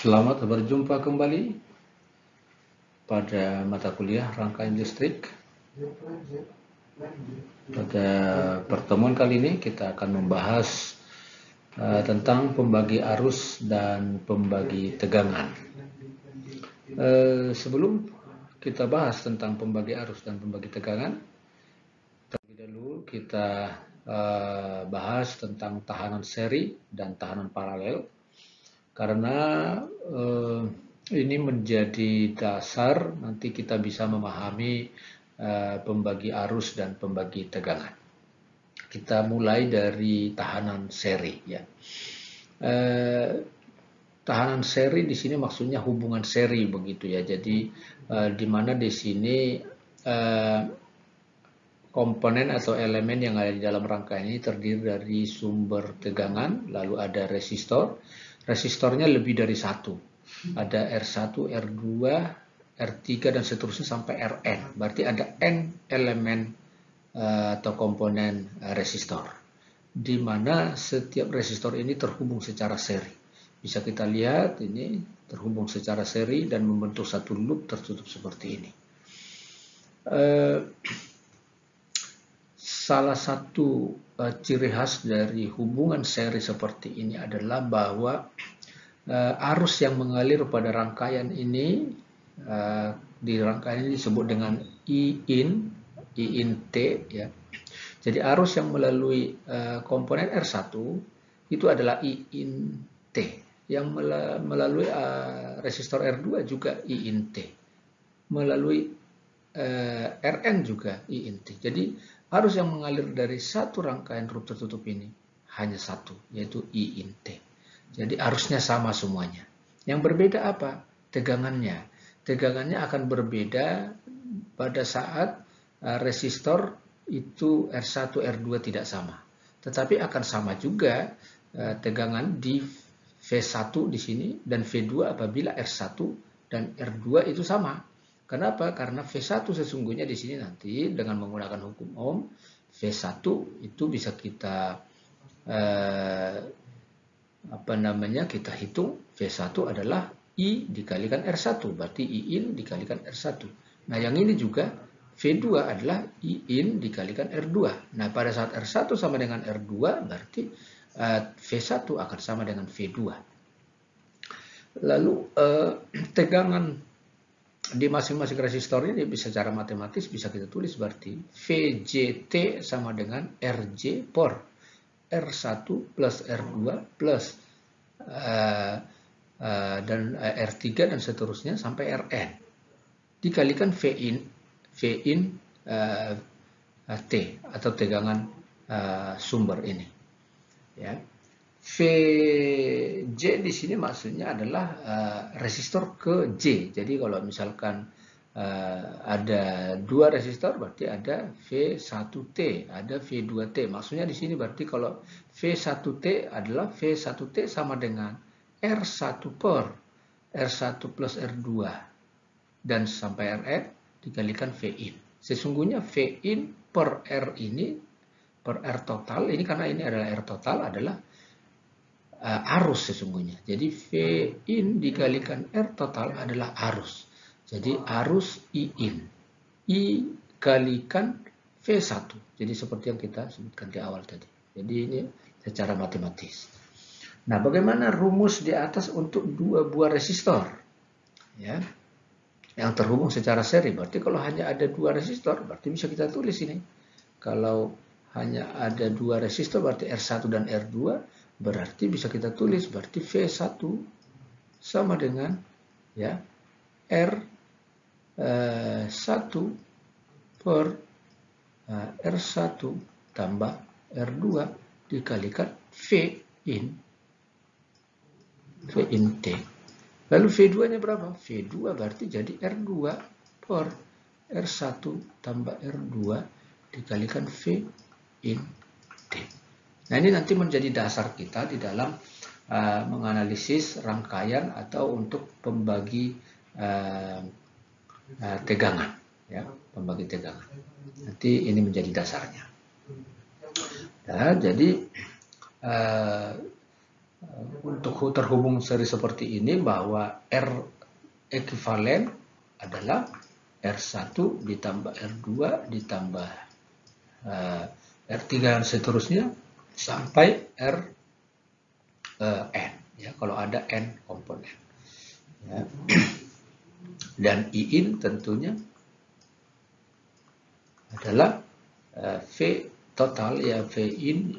Selamat berjumpa kembali pada mata kuliah rangkaian listrik. Pada pertemuan kali ini kita akan membahas tentang pembagi arus dan pembagi tegangan. Sebelum kita bahas tentang pembagi arus dan pembagi tegangan, terlebih dahulu kita bahas tentang tahanan seri dan tahanan paralel. Karena ini menjadi dasar nanti kita bisa memahami pembagi arus dan pembagi tegangan. Kita mulai dari tahanan seri, ya. Tahanan seri di sini maksudnya hubungan seri begitu ya. Jadi di mana di sini komponen atau elemen yang ada di dalam rangkaian ini terdiri dari sumber tegangan, lalu ada resistor. Resistornya lebih dari satu. Ada R1, R2, R3 dan seterusnya sampai Rn. Berarti ada N elemen atau komponen resistor. Di mana setiap resistor ini terhubung secara seri. Bisa kita lihat ini terhubung secara seri dan membentuk satu loop tertutup seperti ini. Salah satu ciri khas dari hubungan seri seperti ini adalah bahwa arus yang mengalir pada rangkaian ini di rangkaian ini disebut dengan I in T, ya. Jadi arus yang melalui komponen R1 itu adalah I in T, yang melalui resistor R2 juga I in T, melalui Rn juga I in T. Jadi arus yang mengalir dari satu rangkaian loop tertutup ini hanya satu, yaitu I in T. Jadi arusnya sama semuanya. Yang berbeda apa? Tegangannya. Tegangannya akan berbeda pada saat resistor itu R1, R2 tidak sama. Tetapi akan sama juga tegangan di V1 di sini dan V2 apabila R1 dan R2 itu sama. Kenapa? Karena V1 sesungguhnya di sini nanti dengan menggunakan hukum Ohm, V1 itu bisa kita kita hitung V1 adalah I dikalikan R1, berarti I in dikalikan R1. Nah, yang ini juga V2 adalah I in dikalikan R2. Nah, pada saat R1 sama dengan R2, berarti V1 akan sama dengan V2. Lalu tegangan di masing-masing resistor ini secara matematis bisa kita tulis berarti VJT sama dengan RJ per R1 plus R2 plus dan R3 dan seterusnya sampai Rn dikalikan V in T atau tegangan sumber ini, ya. Vj di sini maksudnya adalah resistor ke J. Jadi kalau misalkan ada dua resistor berarti ada V1T, ada V2T. Maksudnya di sini berarti kalau V1T adalah V1T sama dengan R1 per R1 plus R2 dan sampai Rn dikalikan V in. Sesungguhnya V in per R ini per R total ini, karena ini adalah R total, adalah arus sesungguhnya. Jadi V in dikalikan R total adalah arus. Jadi arus I in. I kalikan V1. Jadi seperti yang kita sebutkan di awal tadi. Jadi ini secara matematis. Nah, bagaimana rumus di atas untuk dua buah resistor? Ya. Yang terhubung secara seri. Berarti kalau hanya ada dua resistor, berarti bisa kita tulis ini. Kalau hanya ada dua resistor, berarti R1 dan R2, berarti bisa kita tulis berarti V1 sama dengan, ya, R1 per R1 tambah R2 dikalikan V in T. Lalu V2-nya berapa? V2 berarti jadi R2 per R1 tambah R2 dikalikan V in T. Nah, ini nanti menjadi dasar kita di dalam menganalisis rangkaian atau untuk pembagi tegangan, ya, pembagi tegangan. Nanti ini menjadi dasarnya. Nah, jadi untuk terhubung seri seperti ini bahwa R ekuivalen adalah R1 ditambah R2 ditambah R3 dan seterusnya sampai Rn, ya, kalau ada N komponen, ya. Dan Iin tentunya adalah V total, ya, Vin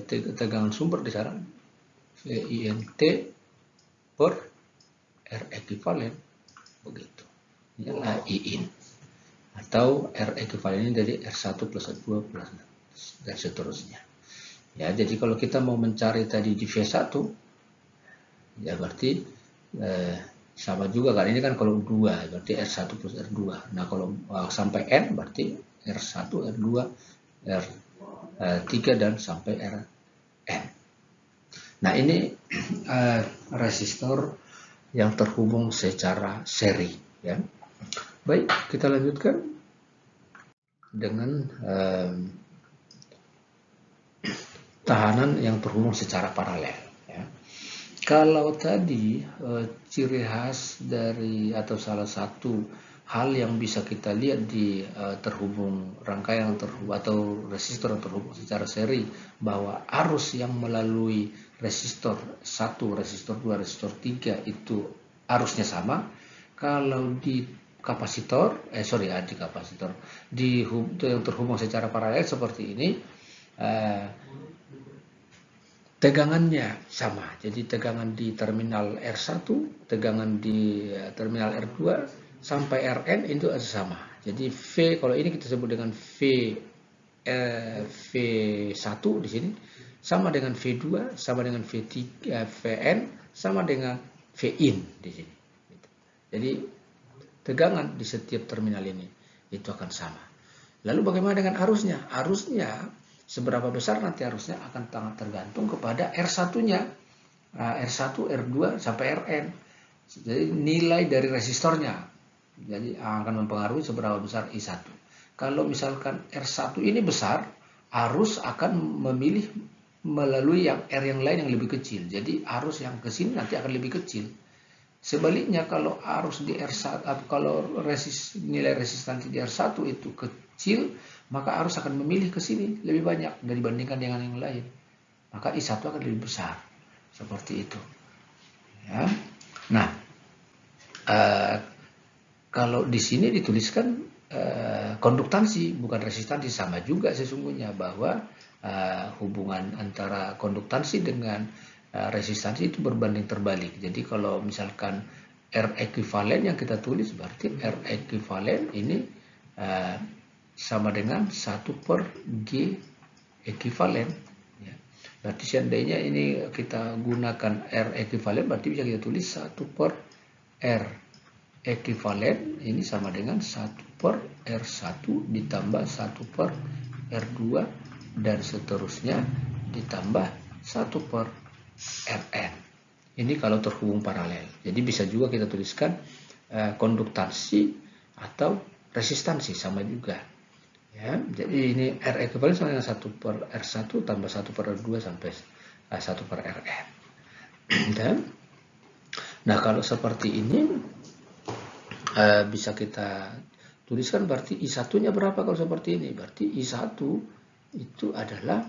tegangan sumber di sana Vint per R ekuivalen, begitu. Inilah Iin atau R ekuivalen dari R1 plus R2 plus dan seterusnya. Ya, jadi kalau kita mau mencari tadi di V1, ya berarti sama juga kan, ini kan kalau 2 berarti R1 plus R2. Nah, kalau sampai N berarti R1, R2, R3 dan sampai Rn. Nah, ini resistor yang terhubung secara seri, ya. Baik, kita lanjutkan dengan tahanan yang terhubung secara paralel, ya. Kalau tadi ciri khas dari atau salah satu hal yang bisa kita lihat di terhubung rangkaian terhubung atau resistor yang terhubung secara seri, bahwa arus yang melalui resistor 1, resistor 2, resistor 3 itu arusnya sama. Kalau di kapasitor, di kapasitor, yang terhubung secara paralel seperti ini, tegangannya sama. Jadi tegangan di terminal R1, tegangan di terminal R2 sampai Rn itu sama. Jadi V, kalau ini kita sebut dengan V1 di sini, sama dengan V2, sama dengan V3, Vn, sama dengan Vin di sini. Jadi tegangan di setiap terminal ini itu akan sama. Lalu bagaimana dengan arusnya? Arusnya seberapa besar nanti arusnya akan sangat tergantung kepada R1-nya. R1, R2 sampai Rn. Jadi nilai dari resistornya. Jadi akan mempengaruhi seberapa besar I1. Kalau misalkan R1 ini besar, arus akan memilih melalui yang R yang lain yang lebih kecil. Jadi arus yang ke sini nanti akan lebih kecil. Sebaliknya kalau arus di R1, kalau nilai resistansi di R1 itu kecil, maka arus akan memilih ke sini lebih banyak dibandingkan dengan yang lain. Maka I1 akan lebih besar. Seperti itu. Ya. Nah, kalau di sini dituliskan konduktansi, bukan resistansi, sama juga sesungguhnya bahwa hubungan antara konduktansi dengan resistansi itu berbanding terbalik. Jadi kalau misalkan R ekuivalen yang kita tulis, berarti R ekuivalen ini sama dengan 1 per G ekuivalen. Ya. Berarti seandainya ini kita gunakan R ekuivalen, berarti bisa kita tulis 1 per R ekuivalen ini sama dengan 1 per R1 ditambah 1 per R2 dan seterusnya ditambah 1 per Rn. Ini kalau terhubung paralel. Jadi bisa juga kita tuliskan konduktansi atau resistansi, sama juga. Ya, jadi ini R ekuivalen sama dengan 1 per R1 tambah 1 per R2 sampai 1 per Rn. Dan, nah kalau seperti ini bisa kita tuliskan berarti I1-nya berapa kalau seperti ini. Berarti I1 itu adalah,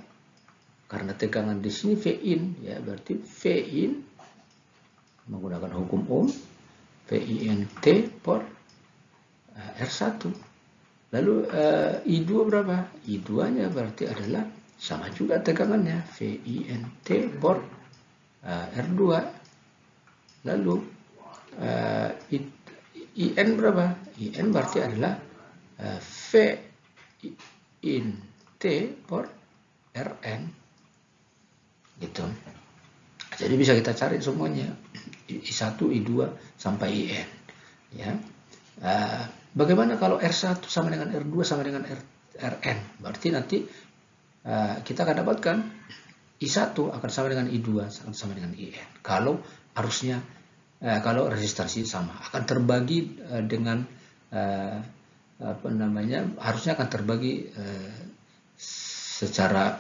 karena tegangan di sini Vin, ya, berarti Vin menggunakan hukum Ohm, Vint per R1. Lalu I2 berapa? I2-nya berarti adalah sama juga tegangannya, Vint per R2. Lalu In berapa? In berarti adalah Vint per Rn. Gitu. Jadi bisa kita cari semuanya, I1, I2 sampai In. Ya. Bagaimana kalau R1 sama dengan R2 sama dengan Rn? Berarti nanti kita akan dapatkan I1 akan sama dengan I2 akan sama dengan In. Kalau arusnya, kalau resistansi sama, akan terbagi dengan harusnya akan terbagi secara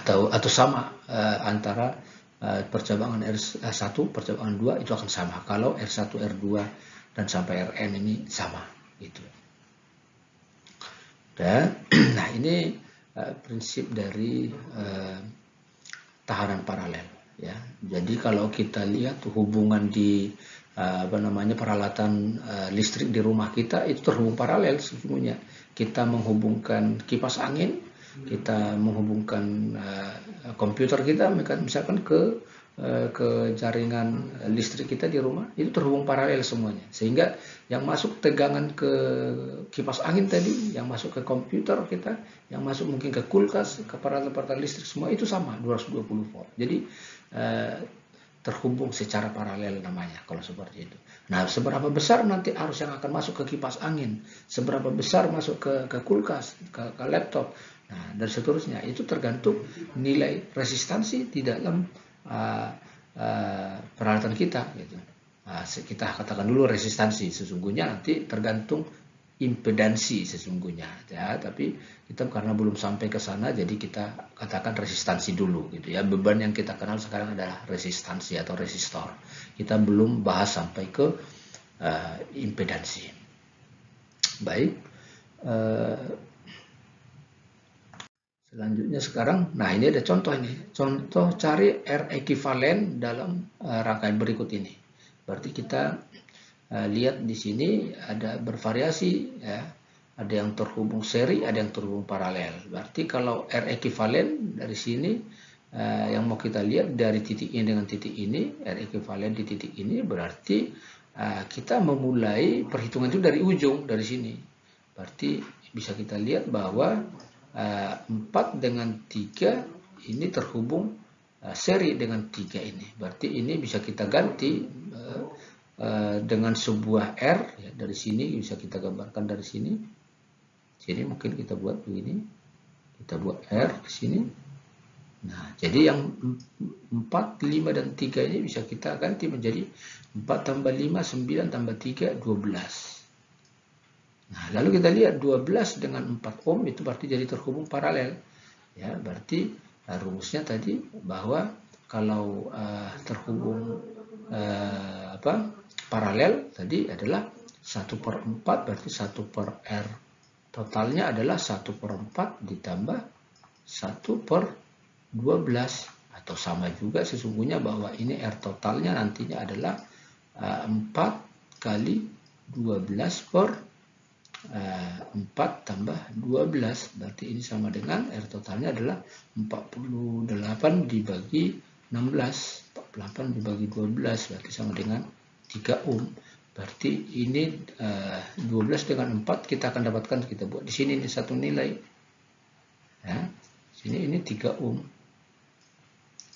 atau sama antara percabangan R1, percabangan 2 itu akan sama. Kalau R1, R2 dan sampai Rn ini sama gitu. Dan nah ini prinsip dari tahanan paralel ya. Jadi kalau kita lihat hubungan di peralatan listrik di rumah kita itu terhubung paralel sesungguhnya. Kita menghubungkan kipas angin, kita menghubungkan komputer kita misalkan ke jaringan listrik kita di rumah, itu terhubung paralel semuanya. Sehingga yang masuk tegangan ke kipas angin tadi, yang masuk ke komputer kita, yang masuk mungkin ke kulkas, ke peralatan listrik, semua itu sama 220 volt. Jadi terhubung secara paralel namanya kalau seperti itu. Nah, seberapa besar nanti arus yang akan masuk ke kipas angin, seberapa besar masuk ke kulkas, ke laptop, nah dan seterusnya, itu tergantung nilai resistansi di dalam peralatan kita gitu. Nah, kita katakan dulu resistansi, sesungguhnya nanti tergantung impedansi sesungguhnya ya, tapi kita karena belum sampai ke sana jadi kita katakan resistansi dulu gitu ya. Beban yang kita kenal sekarang adalah resistansi atau resistor. Kita belum bahas sampai ke impedansi. Baik, selanjutnya sekarang, nah ini ada contoh ini. Contoh cari R ekivalen dalam rangkaian berikut ini. Berarti kita lihat di sini ada bervariasi ya. Ada yang terhubung seri, ada yang terhubung paralel. Berarti kalau R ekivalen dari sini yang mau kita lihat dari titik ini dengan titik ini, R ekivalen di titik ini berarti kita memulai perhitungan itu dari ujung, dari sini. Berarti bisa kita lihat bahwa 4 dengan 3 ini terhubung seri dengan 3 ini. Berarti ini bisa kita ganti dengan sebuah R ya, dari sini bisa kita gambarkan dari sini. Jadi mungkin kita buat begini. Kita buat R di sini. Nah, jadi yang 4, 5 dan 3 ini bisa kita ganti menjadi 4 tambah 5, 9 tambah 3, 12. Nah, lalu kita lihat 12 dengan 4 ohm itu berarti jadi terhubung paralel. Ya, berarti rumusnya tadi bahwa kalau terhubung paralel tadi adalah 1/4, berarti 1/R totalnya adalah 1/4 ditambah 1/12, atau sama juga sesungguhnya bahwa ini R totalnya nantinya adalah 4 kali 12/4 tambah 12, berarti ini sama dengan R totalnya adalah 48 dibagi 16, 48 dibagi 12 berarti sama dengan 3 ohm. Berarti ini 12 dengan 4 kita akan dapatkan, kita buat di sini ini satu nilai. Ya, sini ini 3 ohm.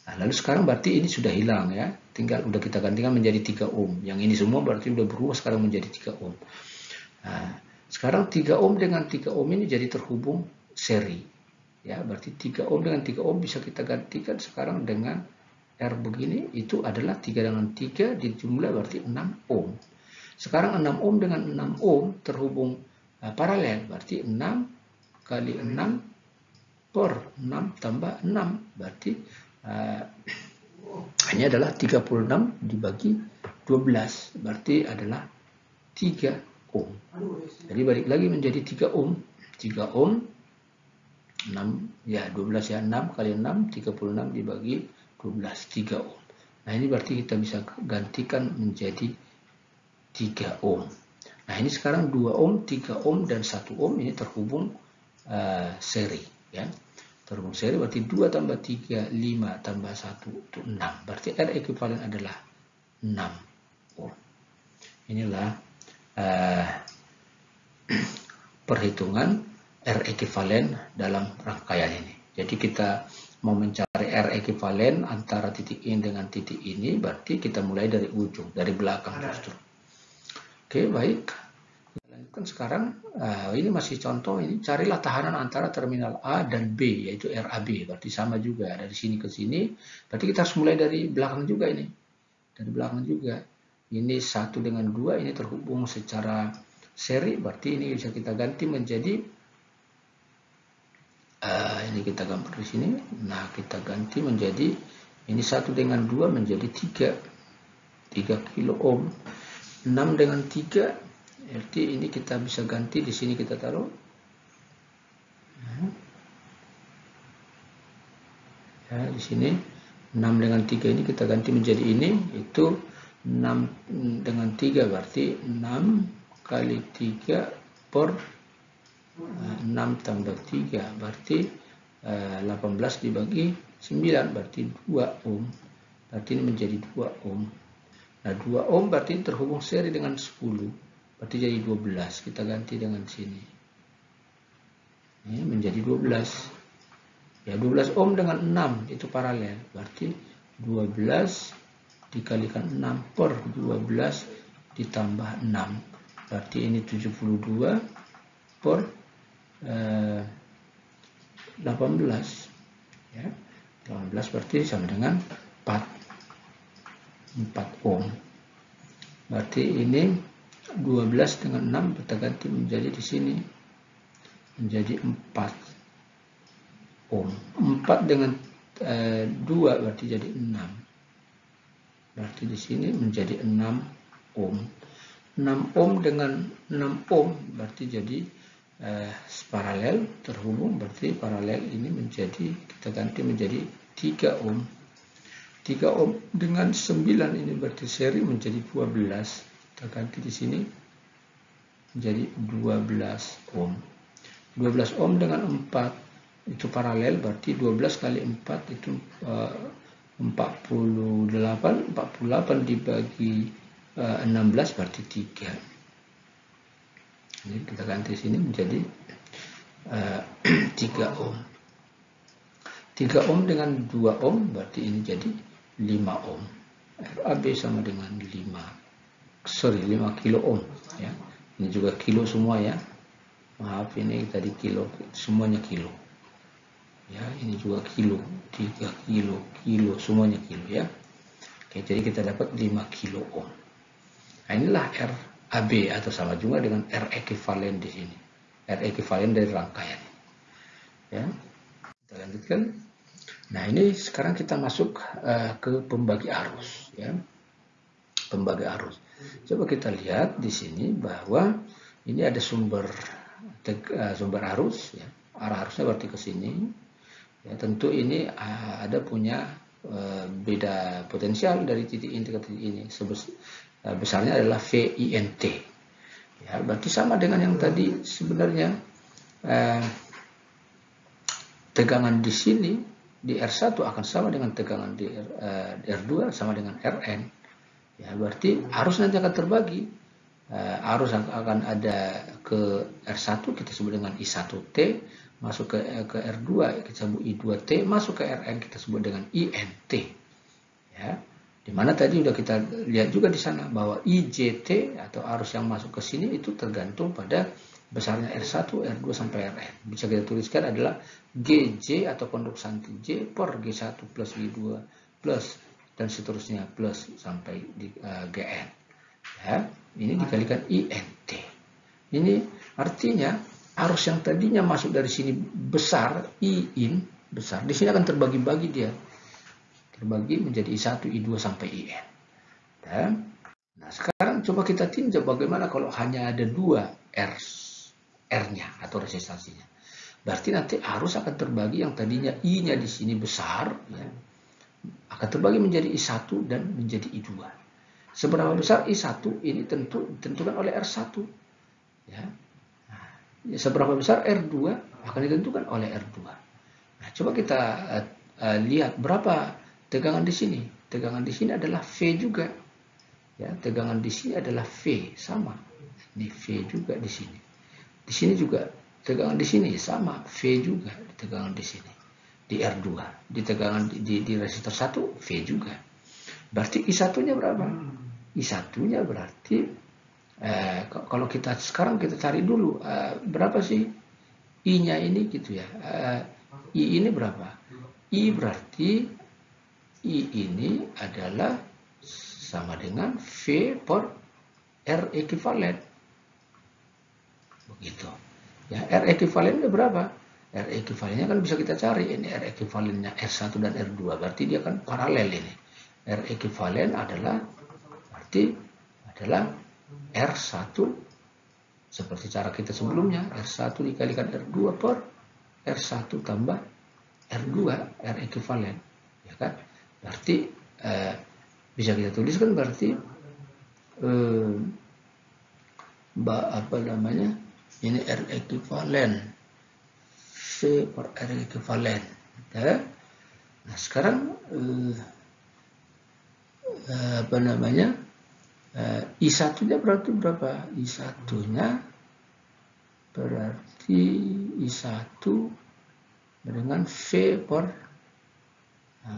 Nah, lalu sekarang berarti ini sudah hilang ya. Tinggal udah kita gantikan menjadi 3 ohm. Yang ini semua berarti udah berubah sekarang menjadi 3 ohm. Nah, sekarang 3 ohm dengan 3 ohm ini jadi terhubung seri. Ya, berarti 3 ohm dengan 3 ohm bisa kita gantikan sekarang dengan R begini, itu adalah 3 dengan 3 dijumlah berarti 6 ohm. Sekarang 6 ohm dengan 6 ohm terhubung paralel, berarti 6 kali 6 per 6 tambah 6, berarti ini adalah 36 dibagi 12, berarti adalah 3 ohm. Jadi balik lagi menjadi 3 ohm. 3 ohm 6 ya 12 ya, 6 kali 6 36 dibagi 12, 3 ohm. Nah, ini berarti kita bisa gantikan menjadi 3 ohm. Nah, ini sekarang 2 ohm, 3 ohm dan 1 ohm ini terhubung seri ya. Terhubung seri berarti 2 tambah 3 5 tambah 1 itu 6. Berarti R ekivalen adalah 6 ohm. Inilah perhitungan R ekivalen dalam rangkaian ini. Jadi kita mau mencari R ekivalen antara titik ini dengan titik ini, berarti kita mulai dari ujung, dari belakang justru. Oke, baik. Lanjutkan sekarang, ini masih contoh, ini carilah tahanan antara terminal A dan B, yaitu RAB, berarti sama juga, dari sini ke sini, berarti kita harus mulai dari belakang juga ini. Dari belakang juga. Ini 1 dengan 2, ini terhubung secara seri, berarti ini bisa kita ganti menjadi ini kita gambar di sini. Nah, kita ganti menjadi Ini 1 dengan 2 menjadi 3 kilo ohm. 6 dengan 3, berarti ini kita bisa ganti, di sini kita taruh. Ya, di sini 6 dengan 3 ini kita ganti menjadi ini, itu 6 dengan 3 berarti 6 kali 3 per 6 tambah 3 berarti 18 dibagi 9 berarti 2 ohm. Berarti ini menjadi 2 ohm. Nah, 2 ohm berarti terhubung seri dengan 10. Berarti jadi 12. Kita ganti dengan sini. Ini menjadi 12. Ya, 12 ohm dengan 6 itu paralel. Berarti 12 dikalikan 6 per 12 ditambah 6. Berarti ini 72 per 18. Ya. 18 berarti sama dengan 4 ohm. Berarti ini 12 dengan 6 kita ganti menjadi di sini menjadi 4 ohm. 4 dengan 2 berarti jadi 6. Berarti di sini menjadi 6 ohm. 6 ohm dengan 6 ohm berarti jadi paralel terhubung, berarti paralel ini menjadi kita ganti menjadi 3 ohm. 3 ohm dengan 9 ini berarti seri menjadi 12. Kita ganti di sini menjadi 12 ohm. 12 ohm dengan 4 itu paralel, berarti 12 kali 4 itu 48 dibagi 16 berarti 3. Ini kita ganti sini menjadi 3 ohm. 3 ohm dengan 2 ohm berarti ini jadi 5 ohm. RAB sama dengan 5 kilo ohm ya. Ini juga kilo semua ya. Maaf, ini tadi kilo, semuanya kilo. Ya, ini juga kilo, 3 kilo, semuanya kilo ya. Oke, jadi kita dapat 5 kilo ohm. Nah, inilah RAB atau sama juga dengan R ekivalen di sini. R ekivalen dari rangkaian. Ya. Kita lanjutkan. Nah, ini sekarang kita masuk ke pembagi arus ya. Pembagi arus. Coba kita lihat di sini bahwa ini ada sumber arus ya. Arah arusnya berarti ke sini. Ya, tentu ini ada punya beda potensial dari titik ini ke titik ini. Besarnya adalah VINT. Ya, berarti sama dengan yang tadi sebenarnya tegangan di sini di R1 akan sama dengan tegangan di R2 sama dengan Rn. Ya, berarti arus nanti akan terbagi. Arus akan ada ke R1 kita sebut dengan I1T, masuk ke R2 kita sebut I2T, masuk ke Rn kita sebut dengan INT. Ya. Dimana tadi sudah kita lihat juga di sana bahwa IJT atau arus yang masuk ke sini itu tergantung pada besarnya R1, R2 sampai Rn. Bisa kita tuliskan adalah GJ atau konduksansi J per G1 plus G2 plus dan seterusnya plus sampai di Gn. Ya, ini dikalikan INT. Ini artinya arus yang tadinya masuk dari sini besar, IIN besar, di sini akan terbagi-bagi dia. Terbagi menjadi I1, I2 sampai IN. Dan nah, sekarang coba kita tinjau bagaimana kalau hanya ada 2 R-nya atau resistansinya. Berarti nanti arus akan terbagi yang tadinya I-nya di sini besar ya, akan terbagi menjadi I1 dan menjadi I2. Seberapa besar I1 ini ditentukan oleh R1. Ya. Nah, seberapa besar R2 akan ditentukan oleh R2. Nah, coba kita lihat berapa tegangan di sini. Tegangan di sini adalah V juga. Ya, tegangan di sini adalah V sama. Ini V juga di sini. Di sini juga tegangan di sini sama V juga tegangan di sini. Di R2, di tegangan di resistor 1 V juga. Berarti I1-nya berapa? I1-nya berarti kalau kita sekarang kita cari dulu berapa sih I-nya ini gitu ya. I ini berapa? I berarti I ini adalah sama dengan V per R ekivalen. Begitu. Ya, R ekivalennya berapa? R ekivalennya kan bisa kita cari. Ini R ekivalennya R1 dan R2. Berarti dia kan paralel ini. R ekivalen adalah R1 seperti cara kita sebelumnya. R1 dikalikan R2 per R1 tambah R2. R ekivalen. Ya kan? Berarti bisa kita tuliskan berarti apa namanya? Ini R ekivalen. V per R ekivalen. Ya. Nah sekarang apa namanya? I1-nya berarti berapa? I1-nya berarti I1 dengan V per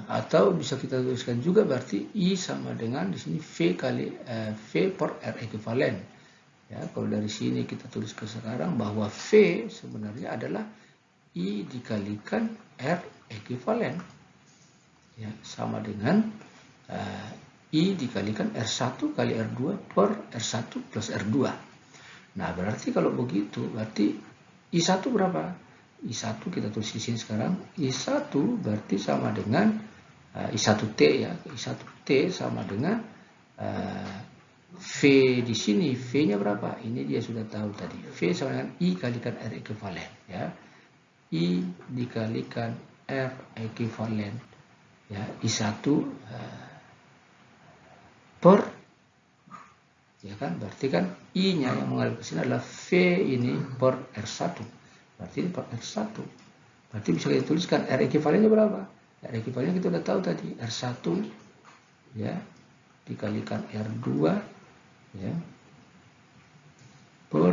atau bisa kita tuliskan juga berarti I sama dengan di sini V kali V per R ekivalen. Ya, kalau dari sini kita tulis ke sekarang bahwa V sebenarnya adalah I dikalikan R ekivalen. Ya, sama dengan I dikalikan R1 kali R2 per R1 plus R2. Nah, berarti kalau begitu, berarti I1 berapa? I1 kita tulis di sini sekarang. I1 berarti sama dengan I1T ya. I1T sama dengan V di sini. V-nya berapa? Ini dia sudah tahu tadi. V sama dengan I kalikan R ekivalen ya. I dikalikan R ekivalen ya, I1 per ya kan, berarti kan I-nya yang mengalir ke sini adalah V ini per R1. Berarti ini per R1. Berarti bisa kita tuliskan R ekivalennya berapa? R ekivalennya kita udah tahu tadi, R1 ya dikalikan R2 ya per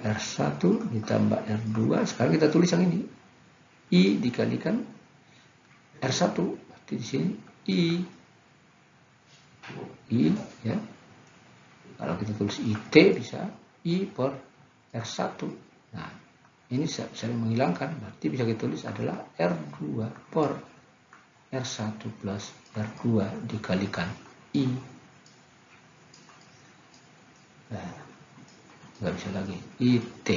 R1 ditambah R2. Sekarang kita tulis yang ini. I dikalikan R1. Berarti di sini I ya. Kalau kita tulis IT bisa I per R1. Nah, ini saya menghilangkan. Berarti bisa kita tulis adalah R2 per R1 plus R2 dikalikan I. Nah, nggak bisa lagi IT.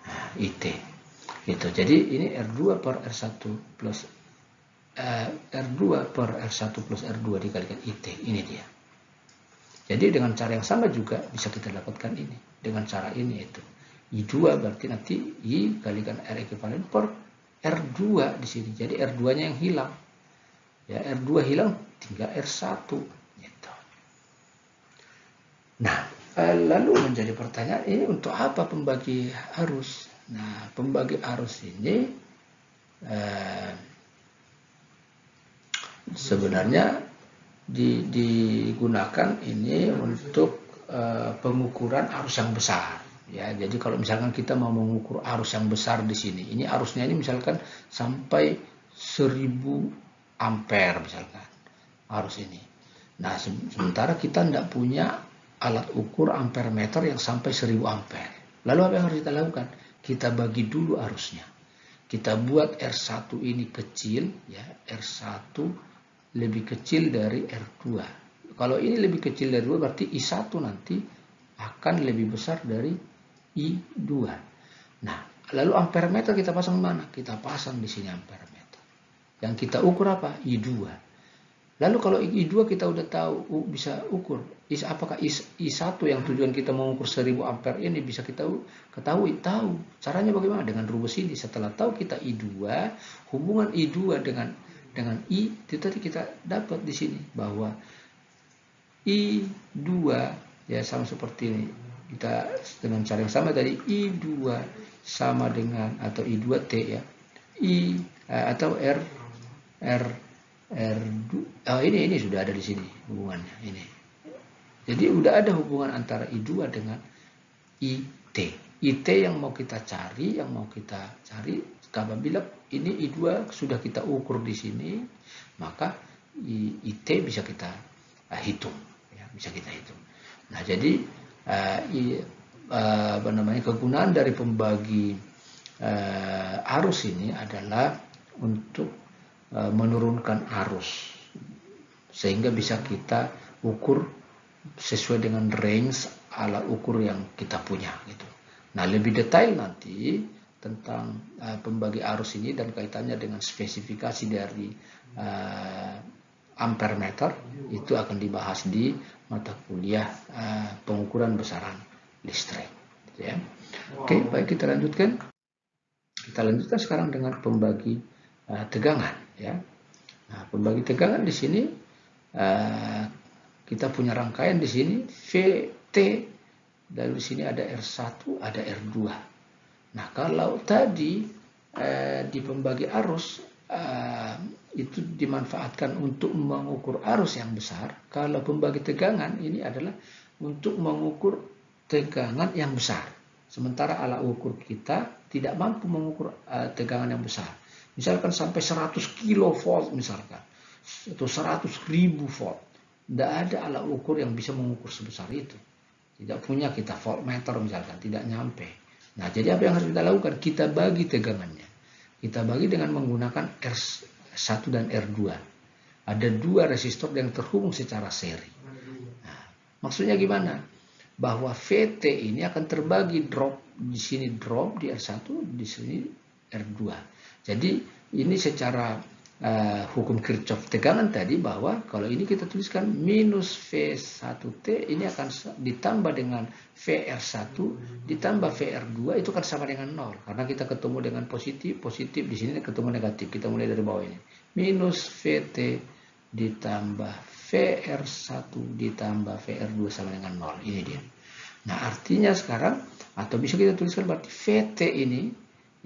Nah, IT itu. Jadi ini R2 per R1 plus R2 per R1 plus R2 dikalikan IT. Ini dia. Jadi dengan cara yang sama juga bisa kita dapatkan ini. Dengan cara ini itu I2 berarti nanti I kalikan R ekivalen per R2 di sini. Jadi R2-nya yang hilang. Ya, R2 hilang tinggal R1 gitu. Nah, lalu menjadi pertanyaan, ini untuk apa pembagi arus? Nah, pembagi arus ini sebenarnya digunakan ini untuk pengukuran arus yang besar. Ya, jadi kalau misalkan kita mau mengukur arus yang besar di sini, ini arusnya ini misalkan sampai 1000 ampere misalkan arus ini. Nah, sementara kita tidak punya alat ukur ampere meter yang sampai 1000 ampere. Lalu apa yang harus kita lakukan? Kita bagi dulu arusnya. Kita buat R1 ini kecil, ya R1 lebih kecil dari R2. Kalau ini lebih kecil dari 2 berarti I1 nanti akan lebih besar dari I2. Nah, lalu ampere meter kita pasang mana? Kita pasang di sini ampere meter. Yang kita ukur apa? I2. Lalu kalau I2 kita udah tahu bisa ukur. Apakah I1 yang tujuan kita mengukur 1000 ampere ini bisa kita ketahui? Tahu. Caranya bagaimana? Dengan rumus ini. Setelah tahu kita I2, hubungan I2 dengan I itu tadi kita dapat di sini bahwa I2 ya sama seperti ini. Kita dengan cara yang sama tadi I2 sama dengan atau I2T ya. Atau ini sudah ada di sini hubungannya ini. Jadi udah ada hubungan antara I2 dengan IT. IT yang mau kita cari, apabila ini I2 sudah kita ukur di sini, maka IT bisa kita hitung, ya, bisa kita hitung. Nah, jadi kegunaan dari pembagi arus ini adalah untuk menurunkan arus sehingga bisa kita ukur sesuai dengan range alat ukur yang kita punya gitu. Nah, lebih detail nanti tentang pembagi arus ini dan kaitannya dengan spesifikasi dari ampere meter itu akan dibahas di mata kuliah pengukuran besaran listrik. Ya. Oke, baik, kita lanjutkan. Kita lanjutkan sekarang dengan pembagi tegangan. Ya. Nah, pembagi tegangan di sini kita punya rangkaian di sini VT, dan di sini ada R1, ada R2. Nah, kalau tadi di pembagi arus itu dimanfaatkan untuk mengukur arus yang besar, kalau pembagi tegangan ini adalah untuk mengukur tegangan yang besar. Sementara alat ukur kita tidak mampu mengukur tegangan yang besar. Misalkan sampai 100 kilovolt misalkan, atau 100.000 volt. Tidak ada alat ukur yang bisa mengukur sebesar itu. Tidak punya kita voltmeter misalkan, tidak nyampe. Nah, jadi apa yang harus kita lakukan? Kita bagi tegangannya. Kita bagi dengan menggunakan R1 dan R2. Ada dua resistor yang terhubung secara seri. Nah, maksudnya gimana? Bahwa VT ini akan terbagi drop, di sini drop di R1, di sini R2. Jadi ini secara hukum Kirchhoff tegangan tadi, bahwa kalau ini kita tuliskan minus V1T ini akan ditambah dengan VR1 ditambah VR2 itu kan sama dengan 0, karena kita ketemu dengan positif di sini ketemu negatif. Kita mulai dari bawah ini, minus VT ditambah VR1 ditambah VR2 sama dengan 0. Ini dia. Nah, artinya sekarang, atau bisa kita tuliskan berarti VT ini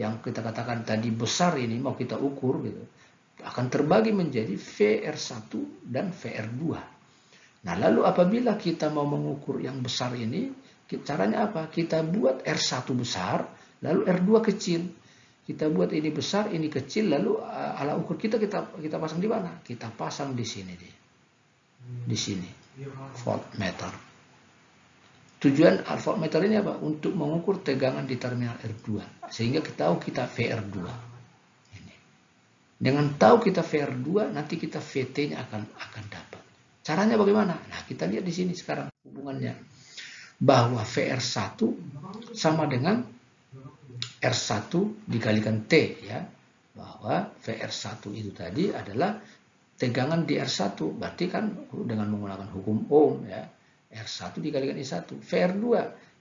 yang kita katakan tadi besar ini mau kita ukur gitu, akan terbagi menjadi VR1 dan VR2. Nah, lalu apabila kita mau mengukur yang besar ini, caranya apa? Kita buat R1 besar, lalu R2 kecil. Kita buat ini besar, ini kecil, lalu alat ukur kita pasang di mana? Kita pasang di sini dia. Di sini. Voltmeter. Tujuan voltmeter ini apa? Untuk mengukur tegangan di terminal R2. Sehingga kita tahu kita VR2. Dengan tahu kita VR2, nanti kita VT-nya akan dapat. Caranya bagaimana? Nah, kita lihat di sini sekarang hubungannya. Bahwa VR1 sama dengan R1 dikalikan T, ya. Bahwa VR1 itu tadi adalah tegangan di R1. Berarti kan dengan menggunakan hukum Ohm, ya. R1 dikalikan I1. VR2,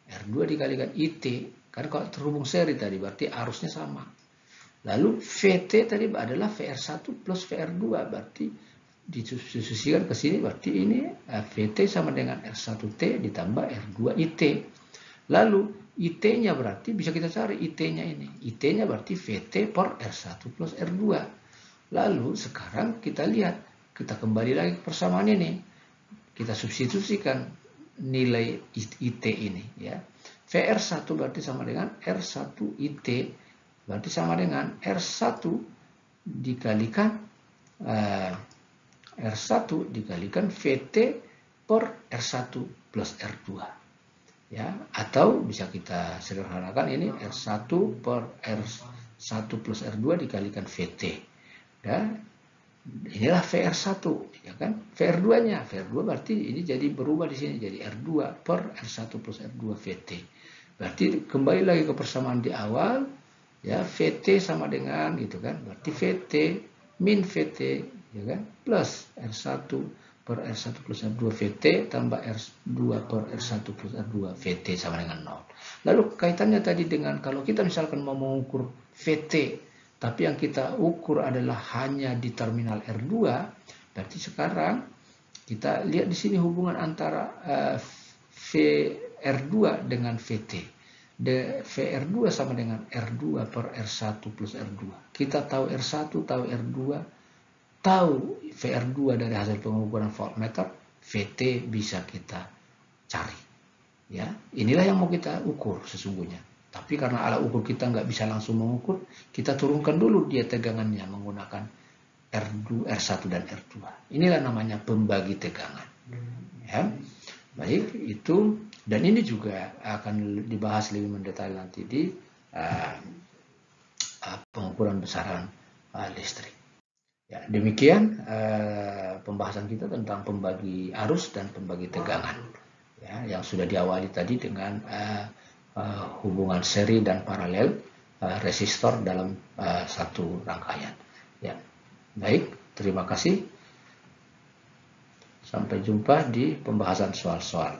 R2 dikalikan IT. Karena kalau terhubung seri tadi, berarti arusnya sama. Lalu VT tadi adalah VR1 plus VR2, berarti disubstitusikan ke sini, berarti ini VT sama dengan R1T ditambah R2IT. Lalu IT-nya berarti bisa kita cari IT-nya ini. IT-nya berarti VT per R1 plus R2. Lalu sekarang kita lihat, kita kembali lagi ke persamaan ini. Kita substitusikan nilai IT ini, ya. VR1 berarti sama dengan R1IT, berarti sama dengan R1 dikalikan VT per R1 plus R2. Ya, atau bisa kita sederhanakan ini R1 per R1 plus R2 dikalikan VT. Ya, inilah VR1, ya kan? VR2-nya, VR2 berarti ini jadi berubah di sini jadi R2 per R1 plus R2 VT. Berarti kembali lagi ke persamaan di awal. Ya, VT sama dengan gitu kan, berarti VT min VT, ya kan, plus R1 per R1 plus R2 VT tambah R2 per R1 plus R2 VT sama dengan 0. Lalu kaitannya tadi dengan kalau kita misalkan mau mengukur VT, tapi yang kita ukur adalah hanya di terminal R2, berarti sekarang kita lihat di sini hubungan antara VR2 dengan VT. VR2 sama dengan R2 per R1 plus R2. Kita tahu R1, tahu R2, tahu VR2 dari hasil pengukuran voltmeter, VT bisa kita cari. Ya, inilah yang mau kita ukur sesungguhnya. Tapi karena alat ukur kita nggak bisa langsung mengukur, kita turunkan dulu dia tegangannya menggunakan R1 dan R2. Inilah namanya pembagi tegangan. Ya. Baik, itu. Dan ini juga akan dibahas lebih mendetail nanti di pengukuran besaran listrik. Ya, demikian pembahasan kita tentang pembagi arus dan pembagi tegangan. ya, yang sudah diawali tadi dengan hubungan seri dan paralel resistor dalam satu rangkaian. Ya, baik, terima kasih. Sampai jumpa di pembahasan soal-soal.